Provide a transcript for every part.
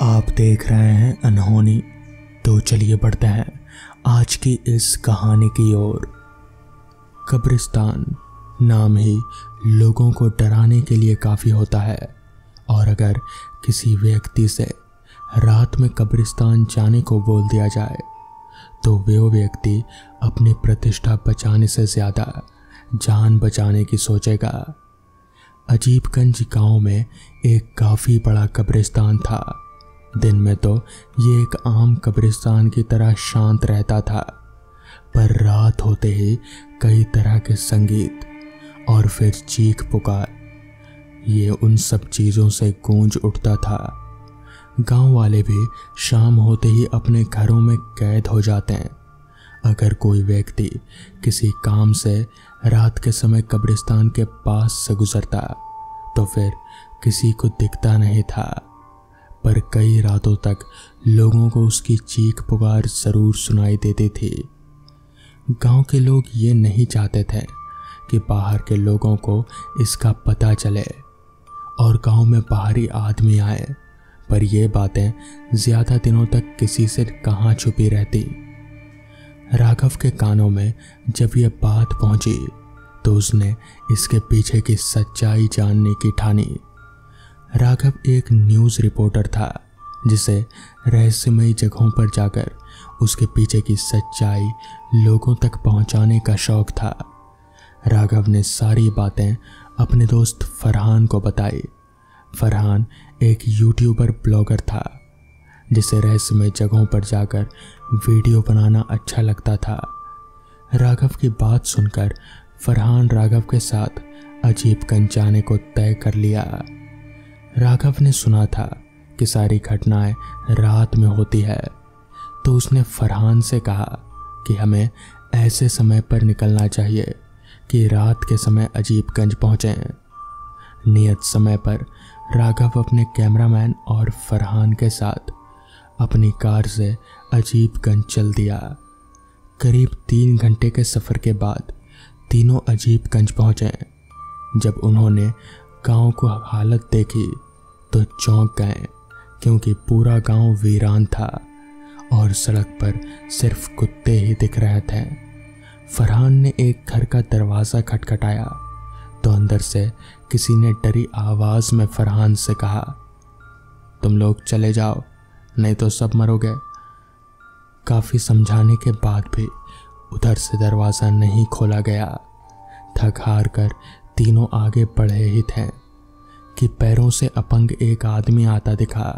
आप देख रहे हैं अनहोनी। तो चलिए बढ़ते हैं आज की इस कहानी की ओर। कब्रिस्तान नाम ही लोगों को डराने के लिए काफ़ी होता है, और अगर किसी व्यक्ति से रात में कब्रिस्तान जाने को बोल दिया जाए तो वो व्यक्ति अपनी प्रतिष्ठा बचाने से ज़्यादा जान बचाने की सोचेगा। अजीबगंज गांव में एक काफ़ी बड़ा कब्रिस्तान था। दिन में तो ये एक आम कब्रिस्तान की तरह शांत रहता था, पर रात होते ही कई तरह के संगीत और फिर चीख पुकार, ये उन सब चीज़ों से गूंज उठता था। गांव वाले भी शाम होते ही अपने घरों में कैद हो जाते हैं। अगर कोई व्यक्ति किसी काम से रात के समय कब्रिस्तान के पास से गुजरता तो फिर किसी को दिखता नहीं था, पर कई रातों तक लोगों को उसकी चीख पुकार जरूर सुनाई देती थी। गांव के लोग ये नहीं चाहते थे कि बाहर के लोगों को इसका पता चले और गांव में बाहरी आदमी आए, पर ये बातें ज़्यादा दिनों तक किसी से कहाँ छुपी रहती। राघव के कानों में जब यह बात पहुंची तो उसने इसके पीछे की सच्चाई जानने की ठानी। राघव एक न्यूज़ रिपोर्टर था जिसे रहस्यमयी जगहों पर जाकर उसके पीछे की सच्चाई लोगों तक पहुंचाने का शौक था। राघव ने सारी बातें अपने दोस्त फरहान को बताई। फरहान एक यूट्यूबर ब्लॉगर था जिसे रहस्यमय जगहों पर जाकर वीडियो बनाना अच्छा लगता था। राघव की बात सुनकर फरहान राघव के साथ अजीबगंज जाने को तय कर लिया। राघव ने सुना था कि सारी घटनाएं रात में होती है, तो उसने फरहान से कहा कि हमें ऐसे समय पर निकलना चाहिए कि रात के समय अजीबगंज पहुँचें। नियत समय पर राघव अपने कैमरामैन और फरहान के साथ अपनी कार से अजीबगंज चल दिया। करीब 3 घंटे के सफ़र के बाद तीनों अजीबगंज पहुँचे। जब उन्होंने गांव को हालत देखी तो चौंक गए, क्योंकि पूरा गांव वीरान था और सड़क पर सिर्फ कुत्ते ही दिख रहे थे। फरहान ने एक घर का दरवाज़ा खटखटाया तो अंदर से किसी ने डरी आवाज़ में फरहान से कहा, तुम लोग चले जाओ नहीं तो सब मरोगे। काफ़ी समझाने के बाद भी उधर से दरवाज़ा नहीं खोला गया। थक हार कर तीनों आगे बढ़े ही थे कि पैरों से अपंग एक आदमी आता दिखा।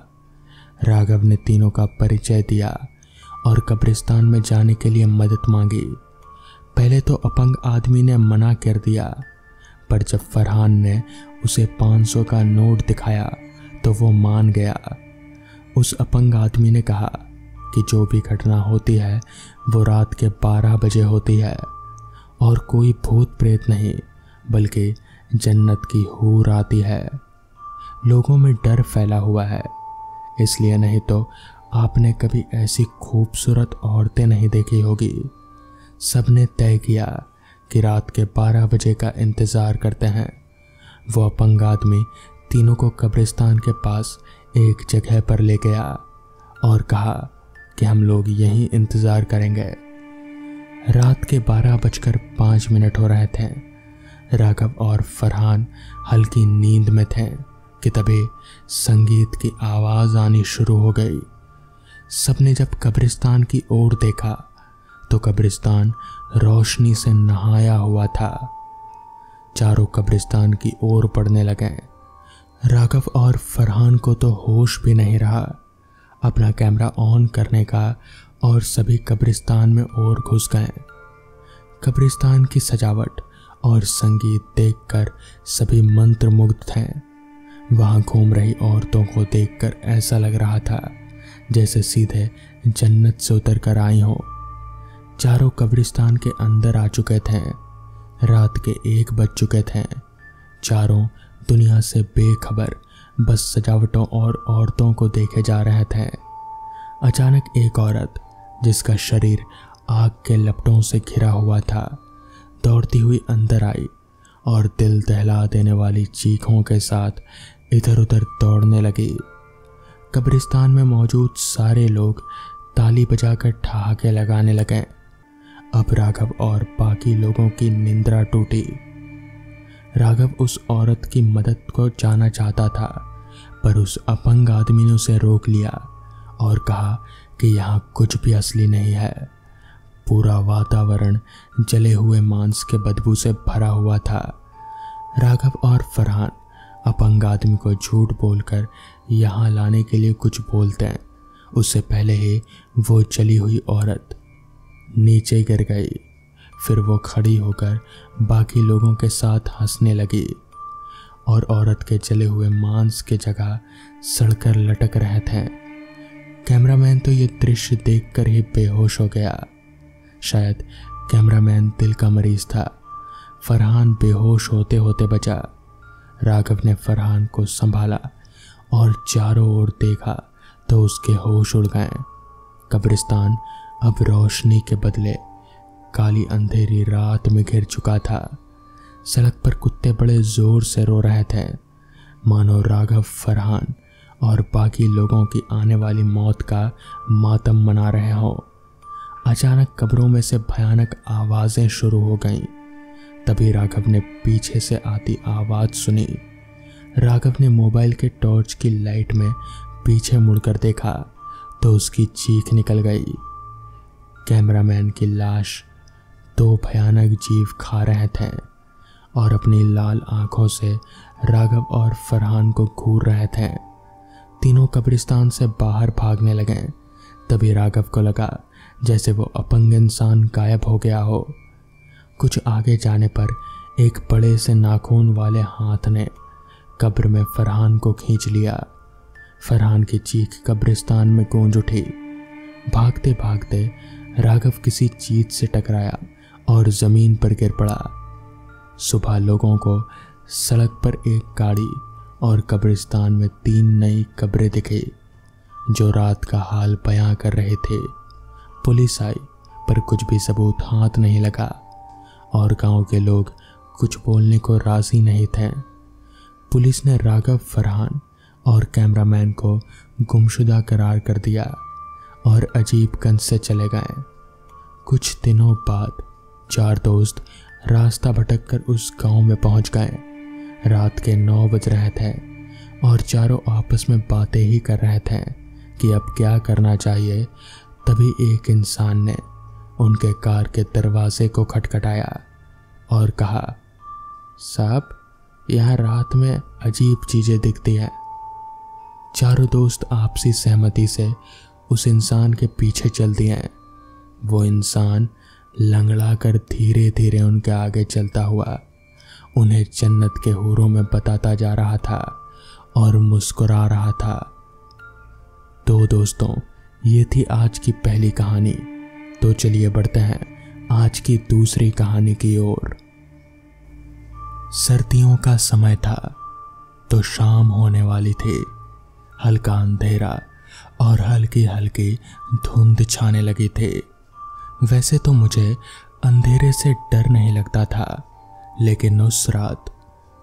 राघव ने तीनों का परिचय दिया और कब्रिस्तान में जाने के लिए मदद मांगी। पहले तो अपंग आदमी ने मना कर दिया, पर जब फरहान ने उसे 500 का नोट दिखाया तो वो मान गया। उस अपंग आदमी ने कहा कि जो भी घटना होती है वो रात के 12 बजे होती है और कोई भूत प्रेत नहीं बल्कि जन्नत की हूर आती है। लोगों में डर फैला हुआ है, इसलिए नहीं तो आपने कभी ऐसी खूबसूरत औरतें नहीं देखी होगी। सबने तय किया कि रात के 12 बजे का इंतज़ार करते हैं। वो अपंग आदमी तीनों को कब्रिस्तान के पास एक जगह पर ले गया और कहा कि हम लोग यहीं इंतज़ार करेंगे। रात के 12:05 हो रहे थे। राघव और फरहान हल्की नींद में थे कि तभी संगीत की आवाज़ आनी शुरू हो गई। सबने जब कब्रिस्तान की ओर देखा तो कब्रिस्तान रोशनी से नहाया हुआ था। चारों कब्रिस्तान की ओर बढ़ने लगे। राघव और फरहान को तो होश भी नहीं रहा अपना कैमरा ऑन करने का और सभी कब्रिस्तान में और घुस गए। कब्रिस्तान की सजावट और संगीत देखकर सभी मंत्रमुग्ध थे। वहाँ घूम रही औरतों को देखकर ऐसा लग रहा था जैसे सीधे जन्नत से उतर कर आई हो। चारों कब्रिस्तान के अंदर आ चुके थे। रात के 1 बज चुके थे। चारों दुनिया से बेखबर बस सजावटों और औरतों को देखे जा रहे थे। अचानक एक औरत जिसका शरीर आग के लपटों से घिरा हुआ था दौड़ती हुई अंदर आई और दिल दहला देने वाली चीखों के साथ इधर उधर दौड़ने लगी। कब्रिस्तान में मौजूद सारे लोग ताली बजाकर ठहाके लगाने लगे। अब राघव और बाकी लोगों की निंद्रा टूटी। राघव उस औरत की मदद को जाना चाहता था, पर उस अपंग आदमी ने उसे रोक लिया और कहा कि यहाँ कुछ भी असली नहीं है। पूरा वातावरण जले हुए मांस के बदबू से भरा हुआ था। राघव और फरहान अपंग आदमी को झूठ बोलकर यहाँ लाने के लिए कुछ बोलते हैं, उससे पहले ही वो जली हुई औरत नीचे गिर गई। फिर वो खड़ी होकर बाकी लोगों के साथ हंसने लगी और औरत के जले हुए मांस के जगह सड़कर लटक रहे थे। कैमरामैन तो ये दृश्य देखकर ही बेहोश हो गया। शायद कैमरामैन दिल का मरीज था। फरहान बेहोश होते होते बचा। राघव ने फरहान को संभाला और चारों ओर देखा तो उसके होश उड़ गए। कब्रिस्तान अब रोशनी के बदले काली अंधेरी रात में घिर चुका था। सड़क पर कुत्ते बड़े जोर से रो रहे थे, मानो राघव, फरहान और बाकी लोगों की आने वाली मौत का मातम मना रहे हो। अचानक कब्रों में से भयानक आवाजें शुरू हो गईं। तभी राघव ने पीछे से आती आवाज सुनी। राघव ने मोबाइल के टॉर्च की लाइट में पीछे मुड़कर देखा तो उसकी चीख निकल गई। कैमरामैन की लाश दो भयानक जीव खा रहे थे और अपनी लाल आंखों से राघव और फरहान को घूर रहे थे। तीनों कब्रिस्तान से बाहर भागने लगे। तभी राघव को लगा जैसे वो अपंग इंसान गायब हो गया हो। कुछ आगे जाने पर एक बड़े से नाखून वाले हाथ ने कब्र में फरहान को खींच लिया। फरहान की चीख कब्रिस्तान में गूंज उठी। भागते भागते राघव किसी चीज से टकराया और जमीन पर गिर पड़ा। सुबह लोगों को सड़क पर एक गाड़ी और कब्रिस्तान में 3 नई कब्रें दिखी जो रात का हाल बयां कर रहे थे। पुलिस आई पर कुछ भी सबूत हाथ नहीं लगा और गांव के लोग कुछ बोलने को राजी नहीं थे। पुलिस ने राघव, फरहान और कैमरामैन को गुमशुदा करार कर दिया और अजीबगंज से चले गए। कुछ दिनों बाद 4 दोस्त रास्ता भटककर उस गांव में पहुंच गए। रात के 9 बज रहे थे और चारों आपस में बातें ही कर रहे थे कि अब क्या करना चाहिए। तभी एक इंसान ने उनके कार के दरवाजे को खटखटाया और कहा, साहब, यहाँ रात में अजीब चीजें दिखती हैं। चारों दोस्त आपसी सहमति से उस इंसान के पीछे चल दिए। वो इंसान लंगड़ा कर धीरे धीरे उनके आगे चलता हुआ उन्हें जन्नत के हूरों में बताता जा रहा था और मुस्कुरा रहा था। तो दोस्तों, ये थी आज की पहली कहानी। तो चलिए बढ़ते हैं आज की दूसरी कहानी की ओर। सर्दियों का समय था तो शाम होने वाली थी। हल्का अंधेरा और हल्की हल्की धुंध छाने लगी थी। वैसे तो मुझे अंधेरे से डर नहीं लगता था, लेकिन उस रात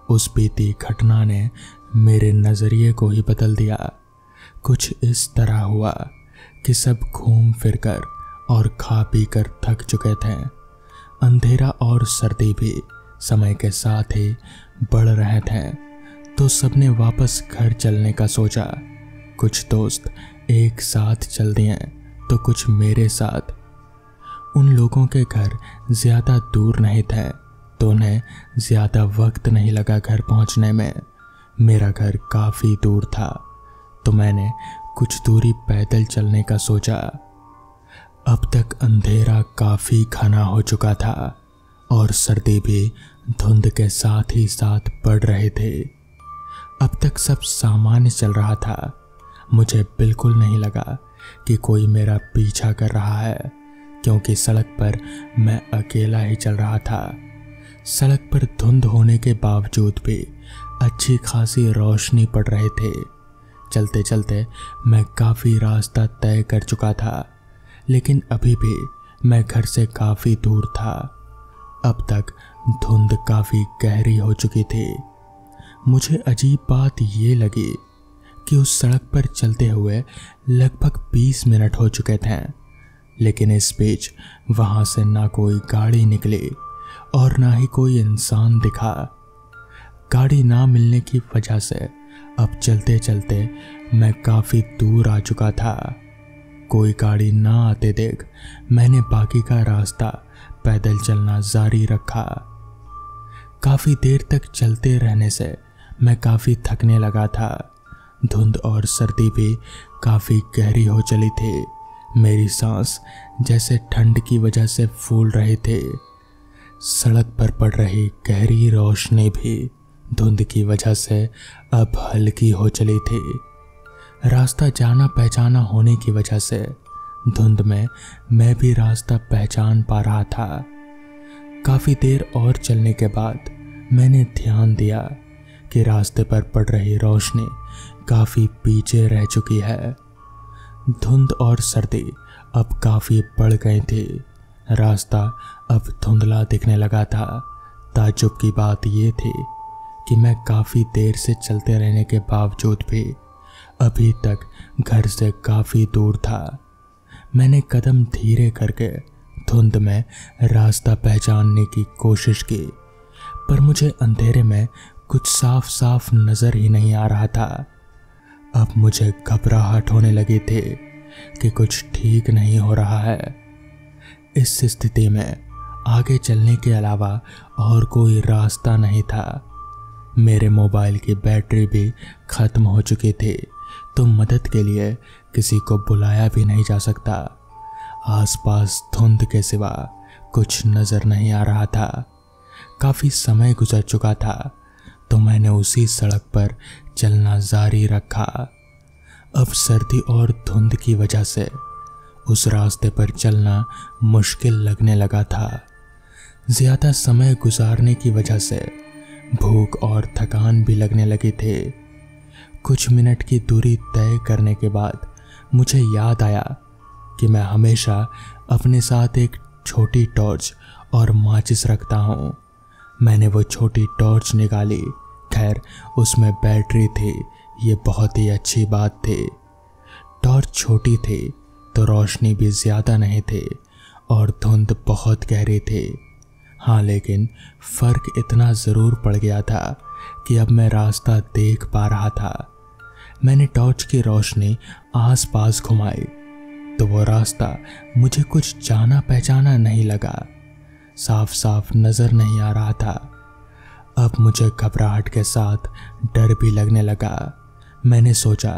उस बीती घटना ने मेरे नज़रिए को ही बदल दिया। कुछ इस तरह हुआ कि सब घूम फिरकर और खा पी कर थक चुके थे। अंधेरा और सर्दी भी समय के साथ ही बढ़ रहे थे, तो सबने वापस घर चलने का सोचा। कुछ दोस्त एक साथ चल दिए तो कुछ मेरे साथ। उन लोगों के घर ज़्यादा दूर नहीं थे तो उन्हें ज़्यादा वक्त नहीं लगा घर पहुंचने में। मेरा घर काफ़ी दूर था तो मैंने कुछ दूरी पैदल चलने का सोचा। अब तक अंधेरा काफ़ी घना हो चुका था और सर्दी भी धुंध के साथ ही साथ बढ़ रहे थे। अब तक सब सामान्य चल रहा था। मुझे बिल्कुल नहीं लगा कि कोई मेरा पीछा कर रहा है, क्योंकि सड़क पर मैं अकेला ही चल रहा था। सड़क पर धुंध होने के बावजूद भी अच्छी खासी रोशनी पड़ रहे थे। चलते चलते मैं काफ़ी रास्ता तय कर चुका था, लेकिन अभी भी मैं घर से काफ़ी दूर था। अब तक धुंध काफ़ी गहरी हो चुकी थी। मुझे अजीब बात ये लगी कि उस सड़क पर चलते हुए लगभग 20 मिनट हो चुके थे, लेकिन इस बीच वहां से ना कोई गाड़ी निकली और ना ही कोई इंसान दिखा। गाड़ी ना मिलने की वजह से अब चलते चलते मैं काफी दूर आ चुका था। कोई गाड़ी ना आते देख मैंने बाकी का रास्ता पैदल चलना जारी रखा। काफी देर तक चलते रहने से मैं काफी थकने लगा था। धुंध और सर्दी भी काफी गहरी हो चली थी। मेरी सांस जैसे ठंड की वजह से फूल रहे थे। सड़क पर पड़ रही गहरी रोशनी भी धुंध की वजह से अब हल्की हो चली थी। रास्ता जाना पहचाना होने की वजह से धुंध में मैं भी रास्ता पहचान पा रहा था। काफी देर और चलने के बाद मैंने ध्यान दिया कि रास्ते पर पड़ रही रोशनी काफी पीछे रह चुकी है। धुंध और सर्दी अब काफी बढ़ गई थी। रास्ता अब धुंधला दिखने लगा था। ताज्जुब की बात यह थी कि मैं काफी देर से चलते रहने के बावजूद भी अभी तक घर से काफी दूर था। मैंने कदम धीरे करके धुंध में रास्ता पहचानने की कोशिश की, पर मुझे अंधेरे में कुछ साफ साफ नजर ही नहीं आ रहा था। अब मुझे घबराहट होने लगी थी कि कुछ ठीक नहीं हो रहा है। इस स्थिति में आगे चलने के अलावा और कोई रास्ता नहीं था। मेरे मोबाइल की बैटरी भी खत्म हो चुकी थी, तो मदद के लिए किसी को बुलाया भी नहीं जा सकता। आसपास धुंध के सिवा कुछ नजर नहीं आ रहा था। काफी समय गुजर चुका था, तो मैंने उसी सड़क पर चलना जारी रखा। अब सर्दी और धुंध की वजह से उस रास्ते पर चलना मुश्किल लगने लगा था। ज्यादा समय गुजारने की वजह से भूख और थकान भी लगने लगी थे। कुछ मिनट की दूरी तय करने के बाद मुझे याद आया कि मैं हमेशा अपने साथ एक छोटी टॉर्च और माचिस रखता हूँ। मैंने वो छोटी टॉर्च निकाली। खैर, उसमें बैटरी थी, ये बहुत ही अच्छी बात थी। टॉर्च छोटी थी तो रोशनी भी ज़्यादा नहीं थी और धुंध बहुत गहरी थी। हाँ, लेकिन फ़र्क इतना ज़रूर पड़ गया था कि अब मैं रास्ता देख पा रहा था। मैंने टॉर्च की रोशनी आसपास घुमाई तो वो रास्ता मुझे कुछ जाना पहचाना नहीं लगा। साफ साफ नज़र नहीं आ रहा था। अब मुझे घबराहट के साथ डर भी लगने लगा। मैंने सोचा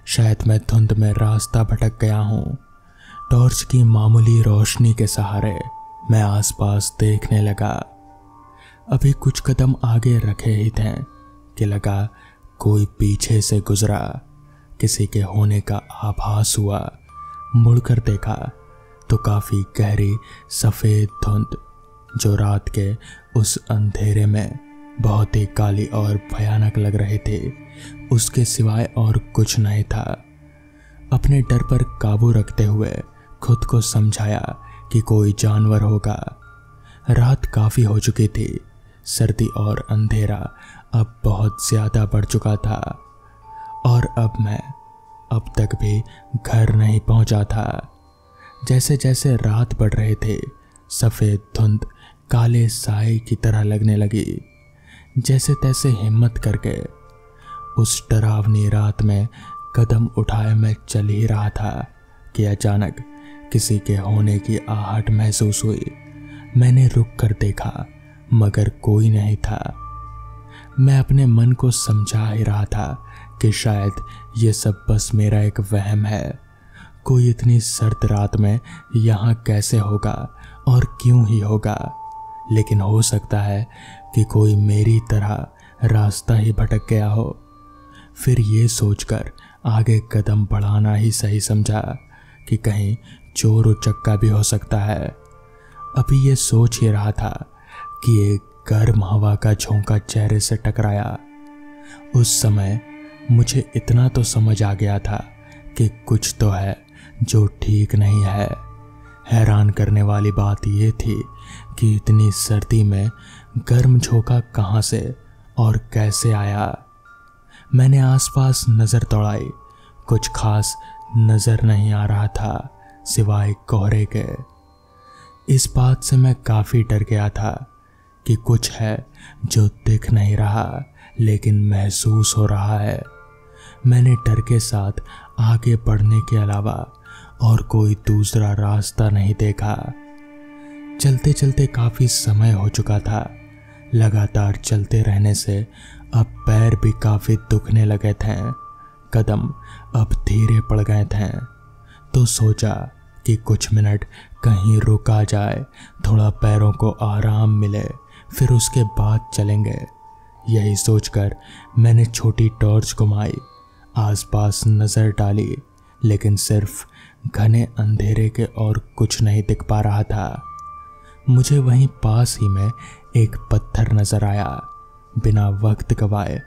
शायद मैं धुंध में रास्ता भटक गया हूँ। टॉर्च की मामूली रोशनी के सहारे मैं आसपास देखने लगा। अभी कुछ कदम आगे रखे ही थे कि लगा कोई पीछे से गुजरा। किसी के होने का आभास हुआ। मुड़कर देखा तो काफी गहरी सफेद धुंध, जो रात के उस अंधेरे में बहुत ही काली और भयानक लग रहे थे, उसके सिवाय और कुछ नहीं था। अपने डर पर काबू रखते हुए खुद को समझाया कि कोई जानवर होगा। रात काफी हो चुकी थी। सर्दी और अंधेरा अब बहुत ज्यादा बढ़ चुका था और अब मैं अब तक भी घर नहीं पहुंचा था। जैसे जैसे रात बढ़ रहे थे, सफेद धुंध काले साए की तरह लगने लगी। जैसे तैसे हिम्मत करके उस डरावनी रात में कदम उठाए मैं चल ही रहा था कि अचानक किसी के होने की आहट महसूस हुई। मैंने रुक कर देखा, मगर कोई नहीं था। मैं अपने मन को समझा ही रहा था कि शायद ये सब बस मेरा एक वहम है। कोई इतनी सर्द रात में यहाँ कैसे होगा और क्यों ही होगा, लेकिन हो सकता है कि कोई मेरी तरह रास्ता ही भटक गया हो। फिर ये सोचकर आगे कदम बढ़ाना ही सही समझा कि कहीं चोर उचक्का भी हो सकता है। अभी ये सोच ही रहा था कि एक गर्म हवा का झोंका चेहरे से टकराया। उस समय मुझे इतना तो समझ आ गया था कि कुछ तो है जो ठीक नहीं है। हैरान करने वाली बात यह थी कि इतनी सर्दी में गर्म झोंका कहाँ से और कैसे आया। मैंने आसपास नज़र दौड़ाई, कुछ खास नज़र नहीं आ रहा था सिवाय कोहरे के। इस बात से मैं काफ़ी डर गया था कि कुछ है जो दिख नहीं रहा लेकिन महसूस हो रहा है। मैंने डर के साथ आगे बढ़ने के अलावा और कोई दूसरा रास्ता नहीं देखा। चलते चलते काफ़ी समय हो चुका था। लगातार चलते रहने से अब पैर भी काफ़ी दुखने लगे थे, कदम अब धीरे पड़ गए थे। तो सोचा कि कुछ मिनट कहीं रुका जाए, थोड़ा पैरों को आराम मिले, फिर उसके बाद चलेंगे। यही सोचकर मैंने छोटी टॉर्च घुमाई, आसपास नज़र डाली, लेकिन सिर्फ घने अंधेरे के और कुछ नहीं दिख पा रहा था। मुझे वहीं पास ही में एक पत्थर नजर आया। बिना वक्त गवाए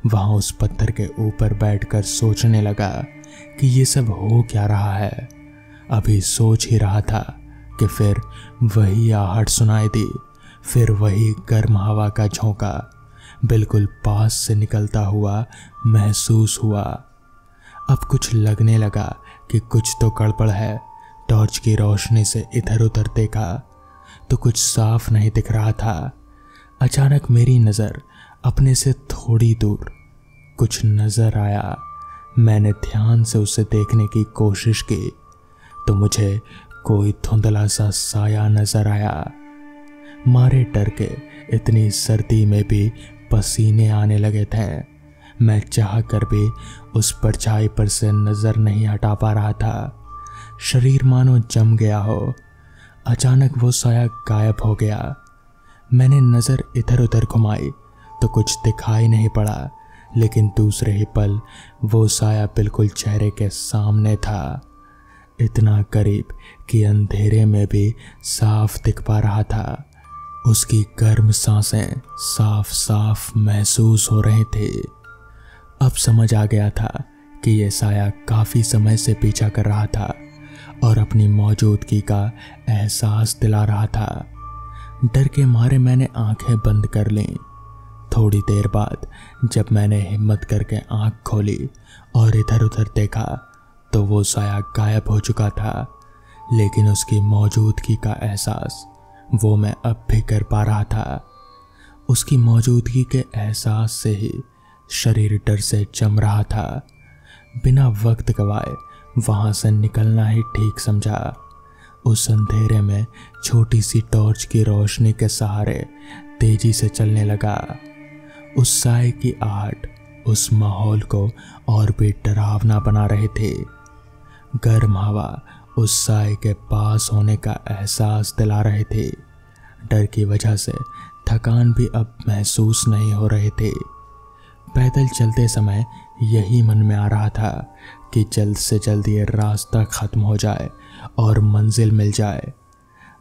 वहां उस पत्थर के ऊपर बैठकर सोचने लगा कि ये सब हो क्या रहा है। अभी सोच ही रहा था कि फिर वही आहट सुनाई दी, फिर वही गर्म हवा का झोंका बिल्कुल पास से निकलता हुआ महसूस हुआ। अब कुछ लगने लगा कि कुछ तो गड़बड़ है। टॉर्च की रोशनी से इधर उधर देखा तो कुछ साफ नहीं दिख रहा था। अचानक मेरी नज़र अपने से थोड़ी दूर कुछ नज़र आया। मैंने ध्यान से उसे देखने की कोशिश की तो मुझे कोई धुंधला सा साया नज़र आया। मारे डर के इतनी सर्दी में भी पसीने आने लगे थे। मैं चाह कर भी उस परछाई पर से नज़र नहीं हटा पा रहा था। शरीर मानो जम गया हो। अचानक वो साया गायब हो गया। मैंने नज़र इधर उधर घुमाई तो कुछ दिखाई नहीं पड़ा, लेकिन दूसरे ही पल वो साया बिल्कुल चेहरे के सामने था, इतना करीब कि अंधेरे में भी साफ दिख पा रहा था। उसकी गर्म सांसें साफ साफ महसूस हो रही थी। अब समझ आ गया था कि ये साया काफ़ी समय से पीछा कर रहा था और अपनी मौजूदगी का एहसास दिला रहा था। डर के मारे मैंने आंखें बंद कर लीं। थोड़ी देर बाद जब मैंने हिम्मत करके आंख खोली और इधर उधर देखा तो वो साया गायब हो चुका था, लेकिन उसकी मौजूदगी का एहसास वो मैं अब भी कर पा रहा था। उसकी मौजूदगी के एहसास से ही शरीर डर से जम रहा था। बिना वक्त गवाए वहां से निकलना ही ठीक समझा। उस अंधेरे में छोटी सी टॉर्च की रोशनी के सहारे तेजी से चलने लगा। उस साए की आहट उस माहौल को और भी डरावना बना रहे थे। गर्म हवा उस साए के पास होने का एहसास दिला रहे थे। डर की वजह से थकान भी अब महसूस नहीं हो रहे थे। पैदल चलते समय यही मन में आ रहा था कि जल्द से जल्द ये रास्ता ख़त्म हो जाए और मंजिल मिल जाए।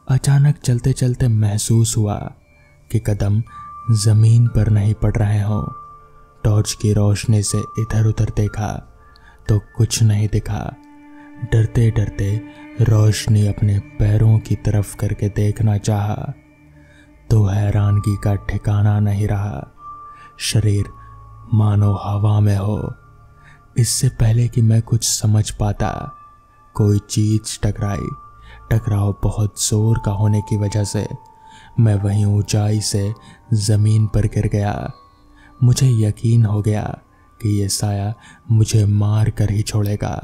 अचानक चलते चलते महसूस हुआ कि कदम ज़मीन पर नहीं पड़ रहे हों। टॉर्च की रोशनी से इधर उधर देखा तो कुछ नहीं दिखा। डरते डरते रोशनी अपने पैरों की तरफ करके देखना चाहा तो हैरानगी का ठिकाना नहीं रहा। शरीर मानो हवा में हो। इससे पहले कि मैं कुछ समझ पाता, कोई चीज टकराई। टकराव बहुत जोर का होने की वजह से मैं वहीं ऊंचाई से ज़मीन पर गिर गया। मुझे यकीन हो गया कि ये साया मुझे मार कर ही छोड़ेगा।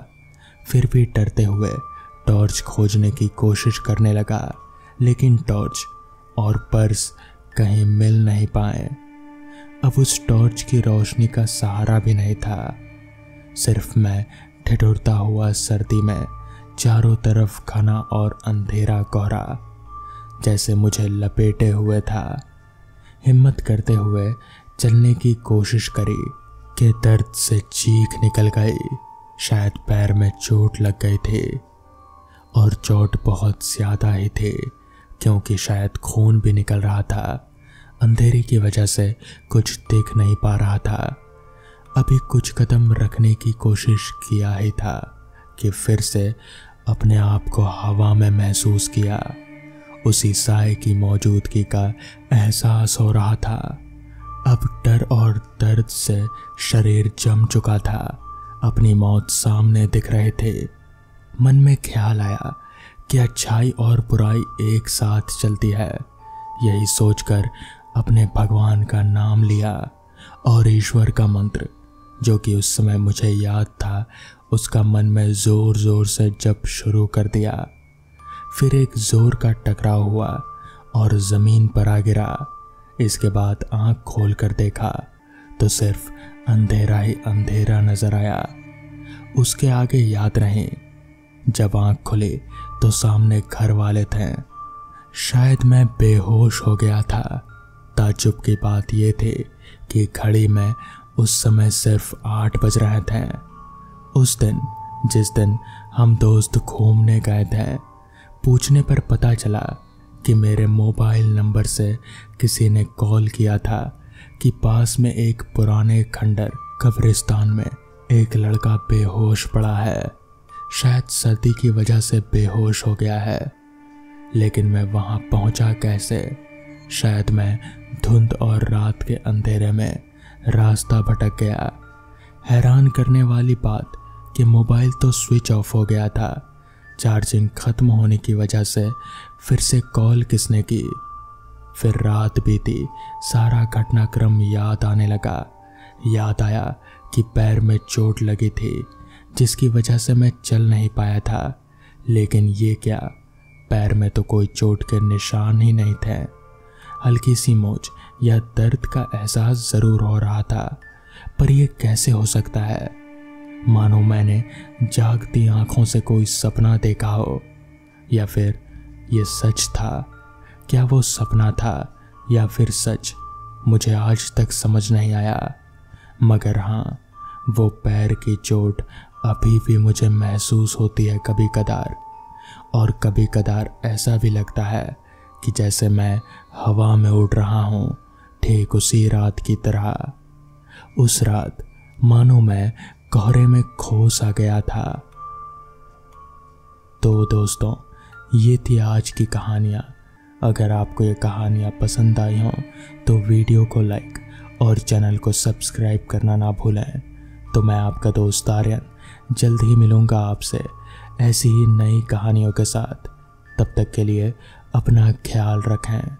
फिर भी डरते हुए टॉर्च खोजने की कोशिश करने लगा, लेकिन टॉर्च और पर्स कहीं मिल नहीं पाए। अब उस टॉर्च की रोशनी का सहारा भी नहीं था। सिर्फ मैं ठिठुरता हुआ सर्दी में, चारों तरफ घना और अंधेरा कोहरा जैसे मुझे लपेटे हुए था। हिम्मत करते हुए चलने की कोशिश करी कि दर्द से चीख निकल गई। शायद पैर में चोट लग गई थी और चोट बहुत ज़्यादा ही थी, क्योंकि शायद खून भी निकल रहा था। अंधेरे की वजह से कुछ दिख नहीं पा रहा था। अभी कुछ कदम रखने की कोशिश किया ही था कि फिर से अपने आप को हवा में महसूस किया। उसी साए की मौजूदगी का एहसास हो रहा था। अब डर और दर्द से शरीर जम चुका था। अपनी मौत सामने दिख रहे थे। मन में ख्याल आया कि अच्छाई और बुराई एक साथ चलती है। यही सोचकर अपने भगवान का नाम लिया और ईश्वर का मंत्र, जो कि उस समय मुझे याद था, उसका मन में जोर जोर से जप शुरू कर दिया। फिर एक जोर का टकराव हुआ और जमीन पर आ गिरा। इसके बाद आंख खोल कर देखा तो सिर्फ अंधेरा ही अंधेरा नजर आया। उसके आगे याद रहे, जब आंख खुली तो सामने घर वाले थे। शायद मैं बेहोश हो गया था। ताज्जुब की बात यह थी कि घड़ी में उस समय सिर्फ 8 बज रहे थे। उस दिन, जिस दिन हम दोस्त घूमने गए थे, पूछने पर पता चला कि मेरे मोबाइल नंबर से किसी ने कॉल किया था कि पास में एक पुराने खंडर कब्रिस्तान में एक लड़का बेहोश पड़ा है। शायद सर्दी की वजह से बेहोश हो गया है। लेकिन मैं वहां पहुंचा कैसे? शायद मैं धुंध और रात के अंधेरे में रास्ता भटक गया। हैरान करने वाली बात कि मोबाइल तो स्विच ऑफ हो गया था। चार्जिंग खत्म होने की वजह से फिर से कॉल किसने की? फिर रात बीती, सारा घटनाक्रम याद आने लगा। याद आया कि पैर में चोट लगी थी, जिसकी वजह से मैं चल नहीं पाया था। लेकिन ये क्या, पैर में तो कोई चोट के निशान ही नहीं थे। हल्की सी मोच या दर्द का एहसास जरूर हो रहा था, पर यह कैसे हो सकता है? मानो मैंने जागती आंखों से कोई सपना देखा हो, या फिर ये सच था। क्या वो सपना था या फिर सच, मुझे आज तक समझ नहीं आया। मगर हाँ, वो पैर की चोट अभी भी मुझे महसूस होती है कभी कदार। और कभी कदार ऐसा भी लगता है कि जैसे मैं हवा में उड़ रहा हूँ, ठीक उसी रात की तरह। उस रात मानो मैं कोहरे में खो सा गया था। तो दोस्तों, ये थी आज की कहानियाँ। अगर आपको ये कहानियाँ पसंद आई हों तो वीडियो को लाइक और चैनल को सब्सक्राइब करना ना भूलें। तो मैं आपका दोस्त आर्यन जल्द ही मिलूँगा आपसे ऐसी ही नई कहानियों के साथ। तब तक के लिए अपना ख्याल रखें।